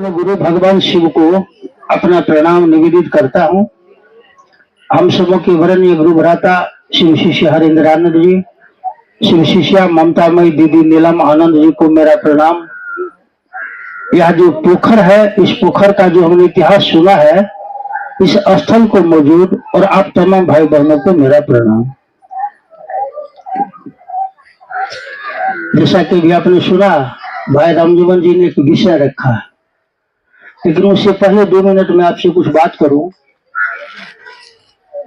अपने गुरु भगवान शिव को अपना प्रणाम निवेदित करता हूँ। हम सबों के वरण्य गुरु भ्राता शिव शिष्य हरिंद्रानंद जी, शिव शिष्या ममतामयी दीदी नीलम आनंद जी को मेरा प्रणाम। यह जो पोखर है, इस पोखर का जो हमने इतिहास सुना है, इस स्थल को मौजूद और आप तमाम भाई बहनों को मेरा प्रणाम। जैसा कि भी आपने सुना, भाई रामजीवन जी ने एक विषय रखा है, लेकिन उससे पहले 2 मिनट में आपसे कुछ बात करूं।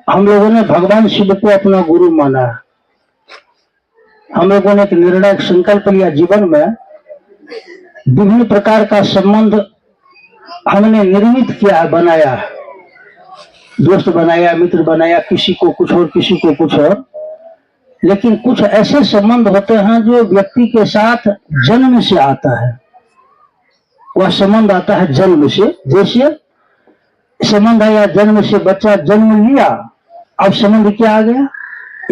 हम लोगों ने भगवान शिव को अपना गुरु माना। हम लोगों ने एक निर्णायक संकल्प लिया जीवन में, विभिन्न प्रकार का संबंध हमने निर्मित किया, बनाया, दोस्त बनाया, मित्र बनाया, किसी को कुछ और किसी को कुछ और। लेकिन कुछ ऐसे संबंध होते हैं जो व्यक्ति के साथ जन्म से आता है। वह संबंध आता है जन्म से। जैसे संबंध आया जन्म से, बच्चा जन्म लिया, अब संबंध क्या आ गया?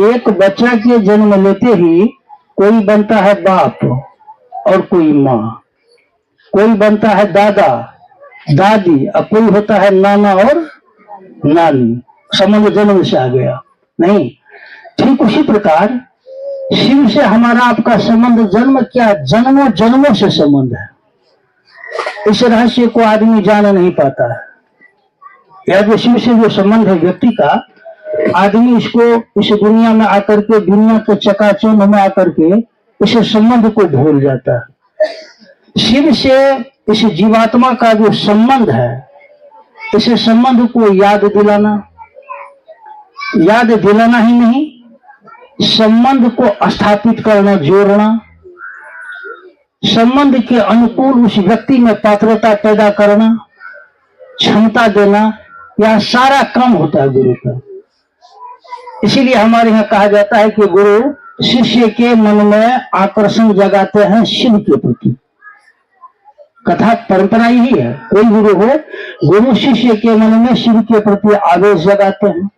एक बच्चा के जन्म लेते ही कोई बनता है बाप और कोई माँ, कोई बनता है दादा दादी, और कोई होता है नाना और नानी। संबंध जन्म से आ गया नहीं। ठीक उसी प्रकार शिव से हमारा आपका संबंध जन्म क्या, जन्मों जन्मों से संबंध है। इस रहस्य को आदमी जान नहीं पाता है। यह जो शिव से जो संबंध है व्यक्ति का, आदमी इसको इस दुनिया में आकर के, दुनिया के चकाचौंध में आकर के इस संबंध को भूल जाता है। शिव से इस जीवात्मा का जो संबंध है, इस संबंध को याद दिलाना ही नहीं, संबंध को स्थापित करना, जोड़ना, संबंध के अनुकूल उस व्यक्ति में पात्रता पैदा करना, क्षमता देना, यह सारा काम होता है गुरु का। इसीलिए हमारे यहाँ कहा जाता है कि गुरु शिष्य के मन में आकर्षण जगाते हैं शिव के प्रति। कथा परंपरा यही है। कोई गुरु हो, गुरु शिष्य के मन में शिव के प्रति आवेश जगाते हैं,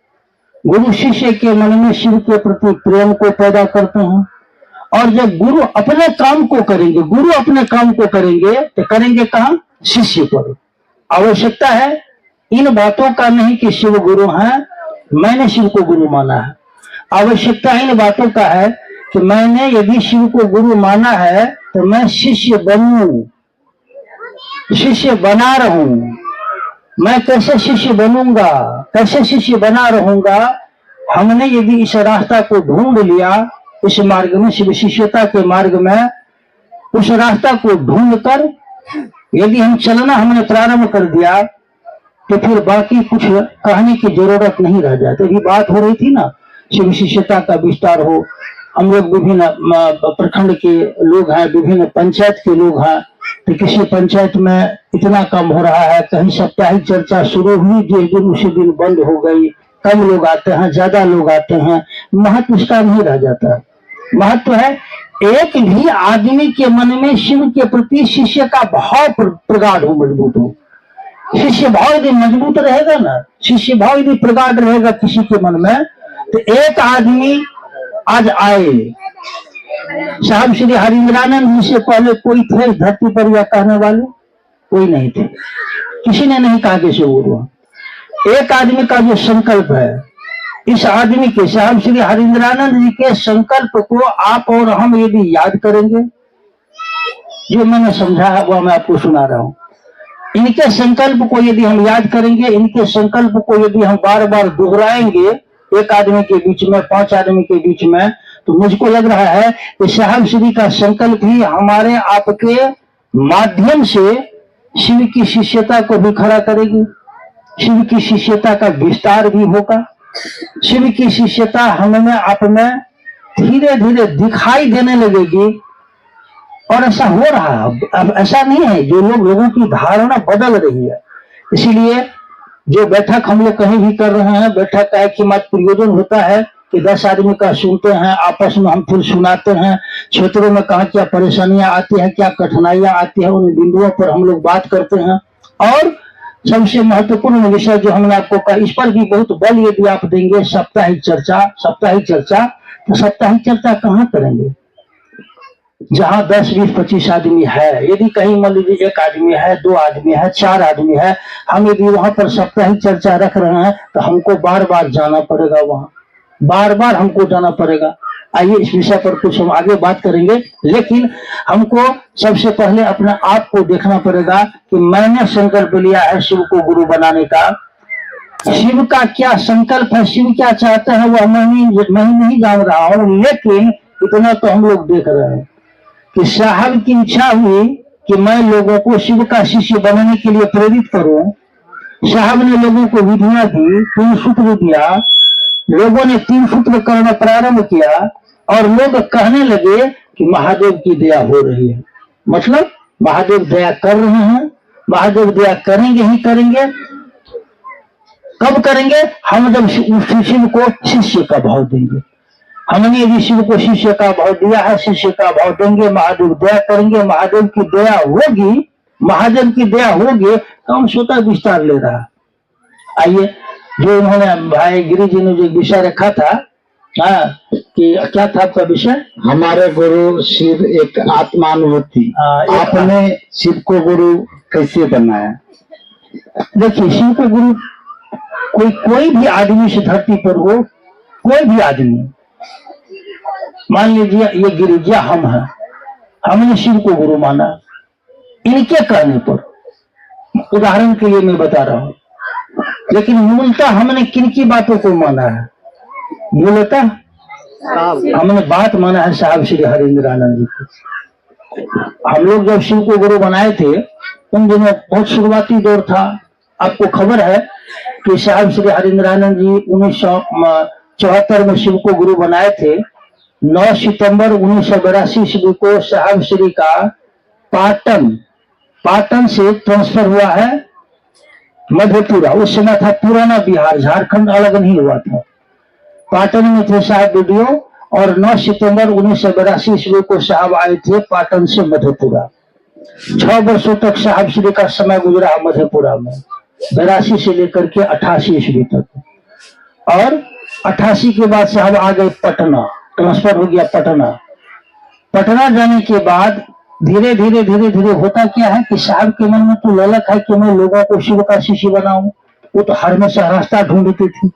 गुरु शिष्य के मन में शिव के प्रति प्रेम को पैदा करते हैं। और जब गुरु अपने काम को करेंगे, गुरु अपने काम को करेंगे तो करेंगे कहां? शिष्य पर। आवश्यकता है इन बातों का नहीं कि शिव गुरु हैं, मैंने शिव को गुरु माना है। आवश्यकता इन बातों का है कि मैंने यदि शिव को गुरु माना है तो मैं शिष्य बनूं, शिष्य बना रहूं। मैं कैसे शिष्य बनूंगा, कैसे शिष्य बना रहूंगा? हमने यदि इस रास्ता को ढूंढ लिया, इस मार्ग में, शिव शिष्यता के मार्ग में, उस रास्ता को ढूंढकर यदि हम चलना हमने प्रारंभ कर दिया, तो फिर बाकी कुछ कहने की जरूरत नहीं रह जाती। अभी बात हो रही थी ना, शिव शिष्यता का विस्तार हो। हम लोग विभिन्न प्रखंड के लोग हैं, विभिन्न पंचायत के लोग हैं, तो किसी पंचायत में इतना कम हो रहा है, कहीं साप्ताहिक चर्चा शुरू हुई, जिस दिन उसी दिन बंद हो गई। कम लोग आते हैं, ज्यादा लोग आते हैं, महत्व इसका नहीं रह जाता। महत्व है एक भी आदमी के मन में शिव के प्रति शिष्य का भाव प्रगाढ़ हो, मजबूत हो। शिष्य भाव यदि मजबूत रहेगा ना, शिष्य भाव यदि प्रगाढ़ रहेगा किसी के मन में, तो एक आदमी आज आए। साहब श्री हरिंद्रानंद जी से पहले कोई थे धरती पर यह कहने वाले? कोई नहीं थे। किसी ने नहीं कहा कि शिव गुरु। एक आदमी का जो संकल्प है, इस आदमी के, साहब श्री हरिंद्रानंद जी के संकल्प को आप और हम यदि याद करेंगे, जो मैंने समझा है वह मैं आपको सुना रहा हूं। इनके संकल्प को यदि हम याद करेंगे, इनके संकल्प को यदि हम बार बार दोहराएंगे, एक आदमी के बीच में, 5 आदमी के बीच में, तो मुझको लग रहा है कि साहब श्री का संकल्प ही हमारे आपके माध्यम से शिव की शिष्यता को भी खड़ा करेगी, शिव की शिष्यता का विस्तार भी होगा, शिव की शिष्यता हमें आप में धीरे धीरे दिखाई देने लगेगी। और ऐसा हो रहा है, अब ऐसा नहीं है, जो लोगों की धारणा बदल रही है। इसीलिए जो बैठक हम लोग कहीं भी कर रहे हैं, बैठक का एक मात्र प्रयोजन होता है कि 10 आदमी का सुनते हैं, आपस में हम फिर सुनाते हैं, क्षेत्रों में कहाँ क्या परेशानियां आती हैं, क्या कठिनाइयां आती हैं, उन बिंदुओं पर हम लोग बात करते हैं। और सबसे महत्वपूर्ण विषय जो हमने आपको कहा, इस पर भी बहुत बल यदि आप देंगे, साप्ताहिक चर्चा। साप्ताहिक चर्चा, तो साप्ताहिक चर्चा कहाँ करेंगे? जहां 10, 20, 25 आदमी है, यदि कहीं मान लीजिए 1 आदमी है, 2 आदमी है, 4 आदमी है, हम यदि वहां पर साप्ताहिक चर्चा रख रहे हैं तो हमको बार बार जाना पड़ेगा, वहां बार बार हमको जाना पड़ेगा। आइए इस विषय पर कुछ हम आगे बात करेंगे, लेकिन हमको सबसे पहले अपने आप को देखना पड़ेगा कि मैंने संकल्प लिया है शिव को गुरु बनाने का। शिव का क्या संकल्प है, शिव क्या चाहते हैं, वो मैं नहीं जान रहा हूं, लेकिन इतना तो हम लोग देख रहे हैं कि साहब की इच्छा हुई कि मैं लोगों को शिव का शिष्य बनने के लिए प्रेरित करूं। साहब ने लोगों को विधियां दी, 3 सूत्र दिया, लोगों ने 3 सूत्र करना प्रारंभ किया और लोग कहने लगे कि महादेव की दया हो रही है। मतलब महादेव दया कर रहे हैं, महादेव दया करेंगे ही करेंगे। कब करेंगे? हम जब शिव को शिष्य का भाव देंगे। हमने यदि शिव को शिष्य का भाव दिया है, शिष्य का भाव देंगे, महादेव दया करेंगे, महादेव की दया होगी, महादेव की दया होगी तो हम स्वतः विस्तार ले रहा है। आइए, जो उन्होंने भाई गिरी जी ने जो विषय रखा था, कि क्या था आपका विषय? हमारे गुरु शिव एक आत्मानुभूति। आपने शिव को गुरु कैसे बनाया? देखिए, शिव को गुरु कोई भी आदमी से धरती पर हो, कोई भी आदमी, मान लीजिए ये गिरिजा हम हैं, हमने शिव को गुरु माना, इनके कहने पर, उदाहरण के लिए मैं बता रहा हूं, लेकिन मूलतः हमने किनकी बातों को माना है? मूलतः हमने बात माना है साहब श्री हरिंद्रानंद जी को। हम लोग जब शिव को गुरु बनाए थे, उन दिनों बहुत शुरुआती दौर था। आपको खबर है कि साहब श्री हरिंद्रानंद जी 1974 में शिव को गुरु बनाए थे। 9 सितंबर 1982 ईस्वी को साहब श्री का पाटन से ट्रांसफर हुआ है मधेपुरा। उस समय था पुराना बिहार, झारखंड अलग नहीं हुआ था। पाटन में थे साहब वीडियो, और 9 सितंबर 1982 ईस्वी को साहब आए थे पाटन से मधेपुरा। 6 वर्षों तक साहब श्री का समय गुजरा मधेपुरा में, 82 से लेकर के 88 ईस्वी तक। और 88 के बाद साहब आ गए पटना, ट्रांसफर हो गया पटना। पटना जाने के बाद धीरे धीरे होता क्या है कि साहब के मन में तो ललक है कि मैं लोगों को शिव का शिष्य बनाऊं। वो तो हमेशा रास्ता ढूंढते थे,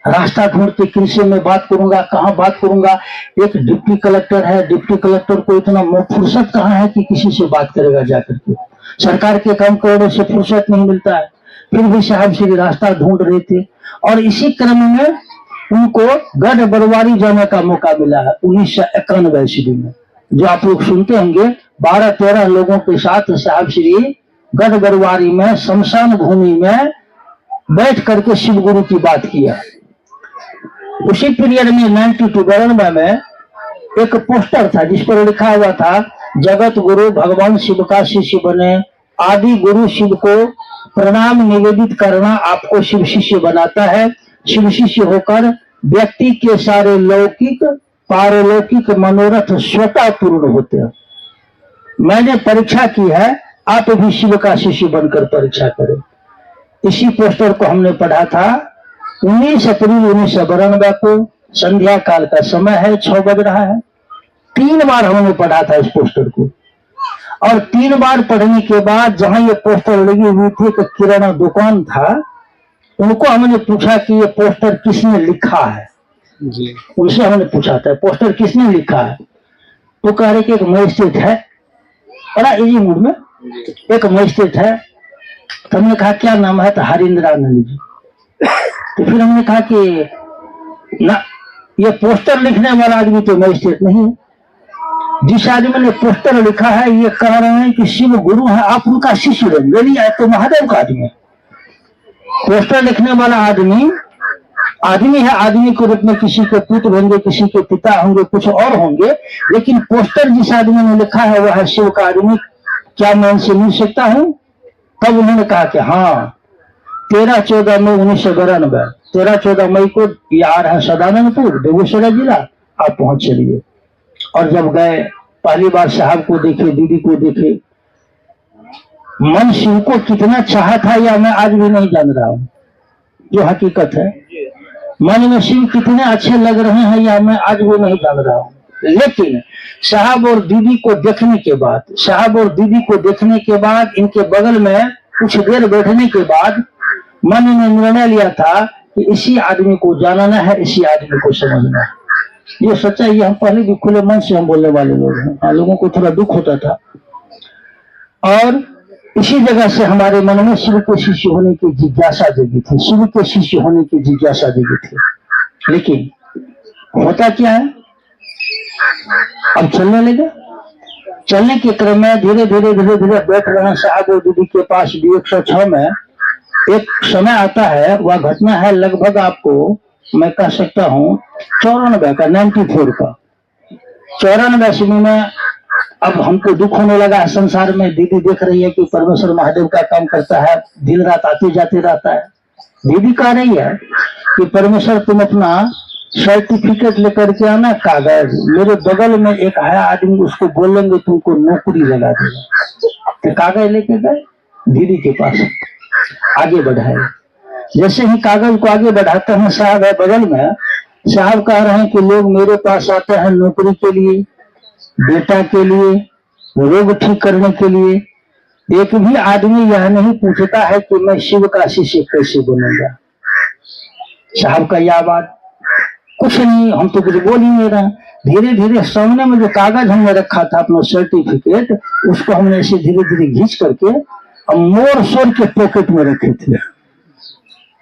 रास्ता ढूंढते किनसे मैं बात करूंगा, कहाँ बात करूंगा। एक डिप्टी कलेक्टर है, डिप्टी कलेक्टर को इतना फुर्सत कहाँ है कि किसी से बात करेगा जाकर के। सरकार के काम करने से फुर्सत नहीं मिलता है, फिर भी साहब श्री रास्ता ढूंढ रहे थे। और इसी क्रम में उनको गढ़ बरवारी जाने का मौका मिला है 1991 ईस्वी में, जो आप लोग सुनते होंगे। 12-13 लोगों के साथ साहब श्री गढ़ बरवारी में शमशान भूमि में बैठ करके शिव गुरु की बात किया। उसी पीरियड में 92 में एक पोस्टर था जिस पर लिखा हुआ था, जगत गुरु भगवान शिव का शिष्य बने, आदि गुरु शिव को प्रणाम निवेदित करना आपको शिव शिष्य बनाता है। शिव शिष्य होकर व्यक्ति के सारे लौकिक पारलौकिक मनोरथ स्वतः पूर्ण होते हैं। मैंने परीक्षा की है, आप भी शिव का शिष्य बनकर परीक्षा करें। इसी पोस्टर को हमने पढ़ा था 19 अप्रैल 1992 को। संध्या काल का समय है, 6 बज रहा है। 3 बार हमने पढ़ा था इस पोस्टर को, और 3 बार पढ़ने के बाद जहां ये पोस्टर लगी हुई थी, एक किराना दुकान था, उनको हमने पूछा कि ये पोस्टर किसने लिखा है जी। उनसे हमने पूछा था पोस्टर किसने लिखा है, तो कह रहे कि एक मजिस्ट्रेट है, बड़ा इजी मूड में एक मजिस्ट्रेट है। तो हमने कहा क्या नाम है, तो हरिंद्रानंद जी। तो फिर हमने कहा कि ना, ये पोस्टर लिखने वाला आदमी तो मजिस्ट्रेट नहीं है, जिस आदमी ने पोस्टर लिखा है ये कह रहे हैं कि शिव गुरु है, आप उनका शिष्य बनेंगे, नहीं तो महादेव का आदमी है। पोस्टर लिखने वाला आदमी है, आदमी के रूप में किसी के पुत्र होंगे, किसी के पिता होंगे, कुछ और होंगे, लेकिन पोस्टर जिस आदमी ने लिखा है वह है शिव का आदमी। क्या मैं उनसे मिल सकता हूँ? तब उन्होंने कहा कि हाँ, 13-14 मई 1992, 13-14 मई को ये आ रहा है सदानंदपुर, बेगूसराय जिला, आप पहुंच चलिए। और जब गए, पहली बार साहब को देखे, दीदी को देखे, मन शिव को कितना चाहा था या मैं आज भी नहीं जान रहा हूँ, जो हकीकत है। मन में शिव कितने अच्छे लग रहे हैं या मैं आज भी नहीं जान रहा हूँ। लेकिन साहब और दीदी को देखने के बाद इनके बगल में कुछ देर बैठने के बाद मन ने निर्णय लिया था कि इसी आदमी को जानना है, इसी आदमी को समझना है। ये सच्चाई, हम पहले भी खुले मन से हम बोलने वाले लोग हैं। लोगों को थोड़ा दुख होता था, और इसी जगह से हमारे मन में शिव के शिष्य होने की जिज्ञासा जगी थी, शिव के शिष्य होने की जिज्ञासा जगी थी। लेकिन होता क्या है, अब चलने लगे। चलने के क्रम में धीरे धीरे बैठ रहे हैं साहब और दीदी के पास भी। 106 में एक समय आता है, वह घटना है लगभग आपको मैं कह सकता हूँ 94 का, 94 का 94 ईस्वी में। अब हमको दुख होने लगा है संसार में। दीदी देख रही है कि परमेश्वर महादेव का काम करता है, दिन रात आते जाते रहता है। दीदी कह रही है कि परमेश्वर तुम अपना सर्टिफिकेट लेकर के आना, कागज। मेरे बगल में एक है आदमी, उसको बोलेंगे तुमको नौकरी लगा देगा। तो कागज लेके गए दीदी के पास, आगे बढ़ाए। जैसे ही कागज को आगे बढ़ाते हैं, साहब है बगल में। साहब कह रहे हैं कि लोग मेरे पास आते हैं नौकरी के लिए, बेटा के लिए, रोग ठीक करने के लिए। एक भी आदमी यह नहीं पूछता है कि मैं शिव का शिष्य कैसे बनूंगा। साहब का यह बात कुछ नहीं, हम तो कुछ बोल ही नहीं रहे। धीरे धीरे सामने में जो कागज हमने रखा था अपना सर्टिफिकेट, उसको हमने ऐसे धीरे धीरे घींच करके मोर सोर के पॉकेट में रखे थे,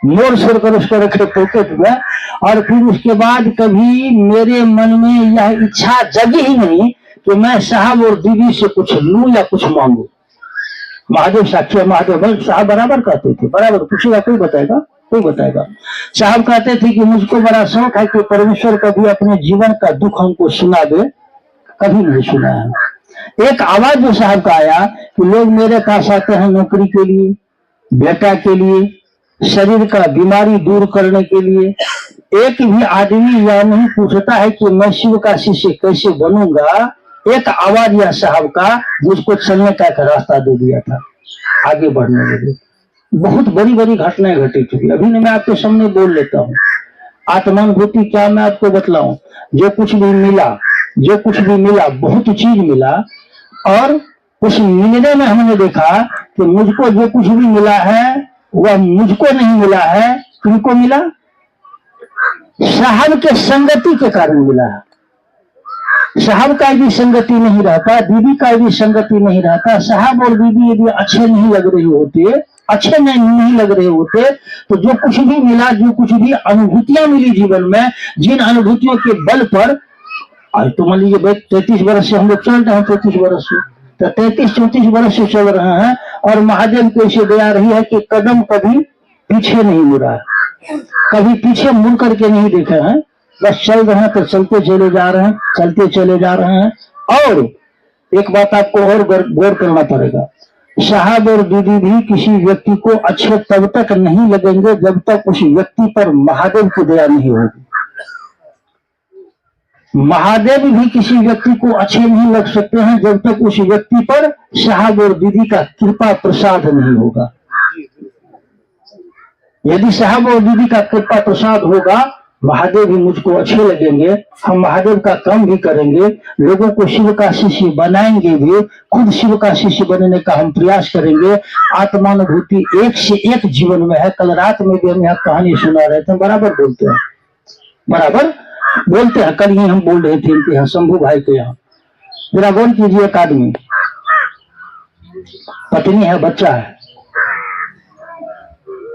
मोर सोर कर उसको रखे पॉकेट में। और फिर उसके बाद कभी मेरे मन में यह इच्छा जगी ही नहीं कि मैं साहब और दीदी से कुछ लूं या कुछ मांगू। महादेव साक्षी, महादेव साहब बराबर कहते थे, बराबर पूछेगा कोई बताएगा, कोई बताएगा। साहब कहते थे कि मुझको बड़ा शौक है कि परमेश्वर कभी अपने जीवन का दुख हमको सुना दे, कभी नहीं सुना है। एक आवाज जो साहब का आया कि लोग मेरे पास आते हैं नौकरी के लिए, बेटा के लिए, शरीर का बीमारी दूर करने के लिए। एक भी आदमी यह नहीं पूछता है कि मैं शिव का शिष्य कैसे बनूंगा। एक आवाज यह साहब का मुझको चलने का एक रास्ता दे दिया था, आगे बढ़ने लगे। बहुत बड़ी बड़ी घटनाएं घटी थी, अभी मैं आपके सामने बोल लेता हूँ। आत्मानुभूति क्या मैं आपको बतलाऊं। जो कुछ भी मिला, बहुत चीज मिला। और उस मिलने में हमने देखा कि मुझको जो कुछ भी मिला है वह मुझको नहीं मिला है। किनको मिला? साहब के संगति के कारण मिला है। साहब का भी संगति नहीं रहता, दीदी का भी संगति नहीं रहता। साहब और दीदी यदि अच्छे नहीं लग रहे होते तो जो कुछ भी मिला, जो कुछ भी अनुभूतियां मिली जीवन में, जिन अनुभूतियों के बल पर आज तो मान लीजिए 33 वर्ष से हम लोग चल रहे हैं, 33 वर्ष से, तो 33-34 वर्ष से चल रहे हैं। और महादेव को ऐसे दया रही है कि कदम कभी पीछे नहीं मुड़ा, कभी पीछे मुड़ करके नहीं देखे हैं। बस चल रहे हैं तो चलते चले जा रहे हैं। और एक बात आपको और गौर करना पड़ेगा, साहब और दीदी भी किसी व्यक्ति को अच्छे तब तक नहीं लगेंगे जब तक उस व्यक्ति पर महादेव की दया नहीं होगी। महादेव भी किसी व्यक्ति को अच्छे नहीं लग सकते हैं जब तक उस व्यक्ति पर साहब और दीदी का कृपा प्रसाद नहीं होगा। यदि साहब और दीदी का कृपा प्रसाद होगा, महादेव भी मुझको अच्छे लगेंगे, हम महादेव का काम भी करेंगे, लोगों को शिव का शिष्य बनाएंगे भी, खुद शिव का शिष्य बनने का हम प्रयास करेंगे। आत्मानुभूति एक से एक जीवन में है। कल रात में भी हम यहाँ कहानी सुना रहे थे, बराबर बोलते हैं। कल ही हम बोल रहे थे इनके यहाँ, शंभू भाई के यहाँ। जरा गौर कीजिए, एक आदमी, पत्नी है, बच्चा है,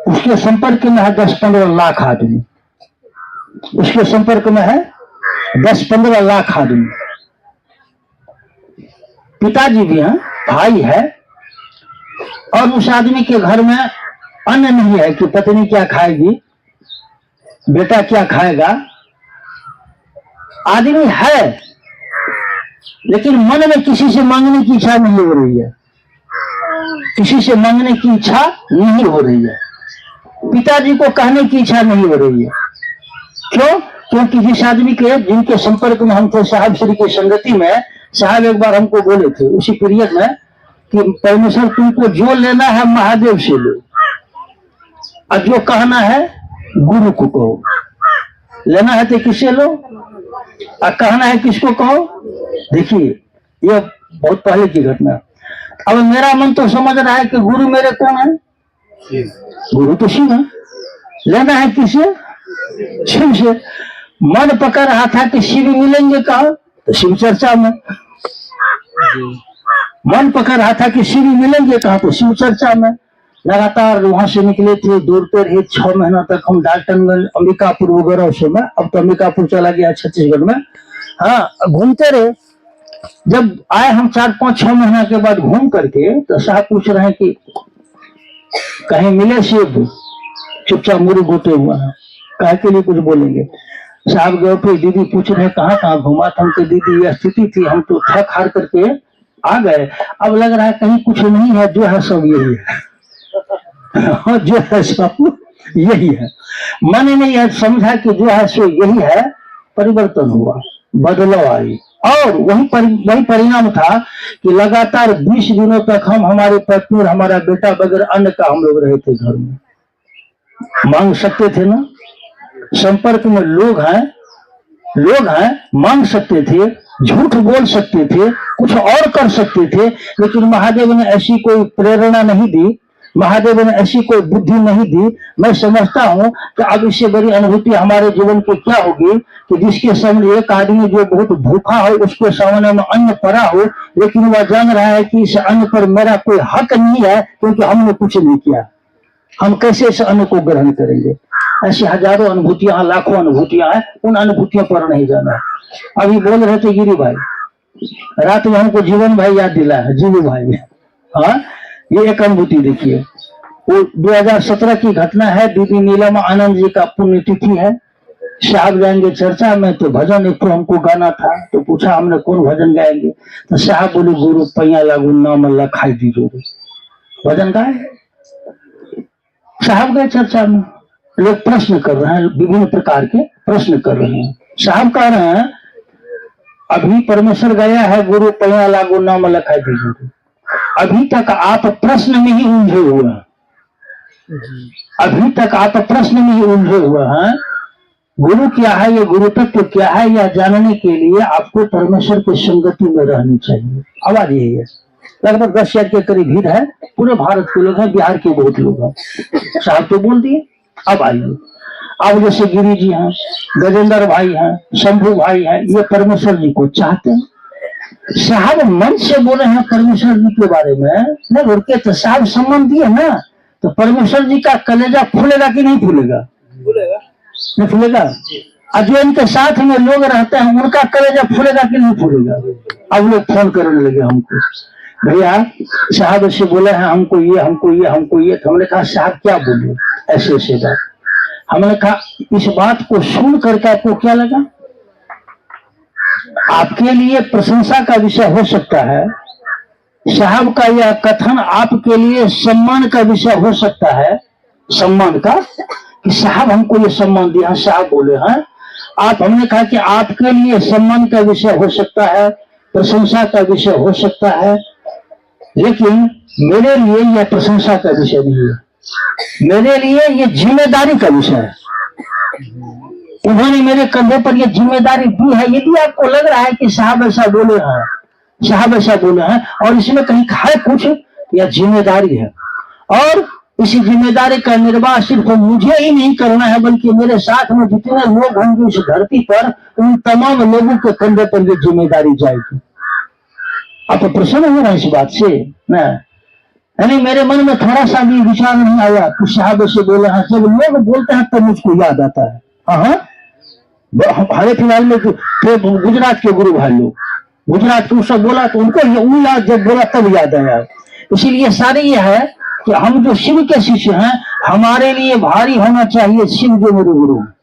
उसके संपर्क में है 10-15 लाख आदमी, उसके संपर्क में है 10-15 लाख आदमी। पिताजी भी हैं, भाई है, और उस आदमी के घर में अन्न नहीं है कि पत्नी क्या खाएगी, बेटा क्या खाएगा। आदमी है, लेकिन मन में किसी से मांगने की इच्छा नहीं हो रही है, किसी से मांगने की इच्छा नहीं हो रही है, पिताजी को कहने की इच्छा नहीं हो रही है। क्यों? क्योंकि जिस आदमी के जिनके संपर्क में हम थे साहब श्री की संगति में, साहब एक बार हमको बोले थे उसी पीरियड में कि परमेश्वर तुमको जो लेना है महादेव से लो, और जो कहना है गुरु को कहो। लेना है तो किससे लो? और कहना है किसको कहो। देखिए ये बहुत पहले की घटना। अब मेरा मन तो समझ रहा है कि गुरु मेरे कौन है, गुरु तो शिव है। लेना है किसे, शिव से। मन पकड़ रहा था कि शिव मिलेंगे कहा, तो शिव चर्चा में। मन पकड़ रहा था कि शिव मिलेंगे कहा, तो शिव चर्चा में। लगातार वहां से निकले थे, दौड़ते रहे 6 महीना तक हम डाल्टनगंज, अंबिकापुर वगैरह से में। अब तो अंबिकापुर चला गया छत्तीसगढ़ में। हाँ, घूमते रहे। जब आए हम 4-5-6 महीना के बाद घूम करके, तो साहब पूछ रहे हैं कि कहीं मिले शिव। चुपचाप मुड़ी घूटे हुआ है, कहे के लिए कुछ बोलेंगे। साहब गए पे दीदी पूछ रहे कहाँ कहाँ घुमा था। हमको दीदी यह स्थिति थी, हम तो थक हार करके आ गए। अब लग रहा है कहीं कुछ नहीं है, जो है सब यही है। जो है सब यही है। मन ने यह समझा कि जो है सो यही है। परिवर्तन हुआ, बदलाव आई, और वही परिणाम था कि लगातार 20 दिनों तक हम, हमारे पत्नी और हमारा बेटा बगैर अन्न का हम लोग रहे थे घर में। मांग सकते थे ना, संपर्क में लोग हैं, मांग सकते थे, झूठ बोल सकते थे, कुछ और कर सकते थे, लेकिन महादेव ने ऐसी कोई प्रेरणा नहीं दी, महादेव ने ऐसी कोई बुद्धि नहीं दी। मैं समझता हूं कि अब इससे बड़ी अनुभूति हमारे जीवन की क्या होगी कि जिसके सामने एक आदमी जो बहुत भूखा हो, उसके सामने में अन्न पड़ा हो, लेकिन वह जान रहा है कि इस अन्न पर मेरा कोई हक नहीं है क्योंकि हमने कुछ नहीं किया। हम कैसे इस अन्न को ग्रहण करेंगे। ऐसी हजारों अनुभूतियां, लाखों अनुभूतियां हैं, उन अनुभूतियों पर नहीं जाना है। अभी बोल रहे थे गिरी भाई, रात में हमको जीवन भाई याद दिला है, जीवू भाई। हाँ, ये एक अनुभूति देखिए। वो 2017 की घटना है। दीदी नीलम आनंद जी का पुण्यतिथि है। साहब जाएंगे चर्चा में, तो भजन एक तो हमको गाना था, तो पूछा हमने कौन भजन गाएंगे, तो साहब बोले गुरु पैया लागू नाम अल्लाह खाई दीजो। भजन गाए। साहब गए चर्चा में, लोग प्रश्न कर रहे हैं, विभिन्न प्रकार के प्रश्न कर रहे हैं। साहब कह रहे हैं अभी परमेश्वर गया है, गुरु पैया लागू नाम अल्लाह खाई दीजो। अभी तक आप प्रश्न में ही उलझे हुए हैं, अभी तक आप प्रश्न में ही उलझे हुए हैं। गुरु क्या है, ये गुरु तत्व क्या है, यह जानने के लिए आपको परमेश्वर की संगति में रहनी चाहिए। आवाज यही है। लगभग 10,000 के करीब भीड़ है, पूरे भारत के लोग हैं, बिहार के बहुत लोग हैं। साहब तो बोल दिए। अब आइए, अब जैसे गिरी जी हैं, गजेंद्र भाई हैं, शंभू भाई हैं, ये परमेश्वर जी को चाहते हैं। साहब मन से बोले हैं परमेश्वर जी के बारे में, नहीं रुके तो साहब सम्मान दिए ना, तो परमेश्वर जी का कलेजा फूलेगा कि नहीं फूलेगा? नहीं फूलेगा। और जो इनके साथ में लोग रहते हैं, उनका कलेजा फूलेगा कि नहीं फूलेगा? अब लोग फोन करने लगे हमको, भैया साहब ऐसे बोले हैं, हमको ये हमको ये हमको ये। तो हमने कहा साहब क्या बोले, ऐसे ऐसे बात। हमने कहा इस बात को सुन करके आपको क्या लगा? आपके लिए प्रशंसा का विषय हो सकता है, साहब का यह कथन आपके लिए सम्मान का विषय हो सकता है, सम्मान का, कि साहब हमको ये सम्मान दिया, साहब बोले हैं आप। हमने कहा कि आपके लिए सम्मान का विषय हो सकता है, प्रशंसा का विषय हो सकता है, लेकिन मेरे लिए यह प्रशंसा का विषय नहीं है, मेरे लिए यह जिम्मेदारी का विषय है। उन्होंने मेरे कंधे पर यह जिम्मेदारी दी है। यदि आपको लग रहा है कि साहब ऐसा बोले हैं, साहब ऐसा बोले हैं और इसमें कहीं खाए कुछ, यह जिम्मेदारी है। और इसी जिम्मेदारी का निर्वाह सिर्फ मुझे ही नहीं करना है, बल्कि मेरे साथ में जितने लोग होंगे इस धरती पर, उन तमाम लोगों के कंधे पर यह जिम्मेदारी जाएगी। आप प्रसन्न हो रहे हैं इस बात से ना? यानी मेरे मन में थोड़ा सा भी विचार नहीं आया कि साहब ऐसे बोले हैं। जब लोग बोलते हैं तब मुझको याद आता है। हाँ, हाल फिलहाल में गुजरात के गुरु भाई लोग, गुजरात को सब बोला तो उनको ये याद, जब बोला तब याद आया। इसीलिए सारे ये है कि हम जो शिव के शिष्य हैं, हमारे लिए भारी होना चाहिए शिव जो मेरे गुरु हैं।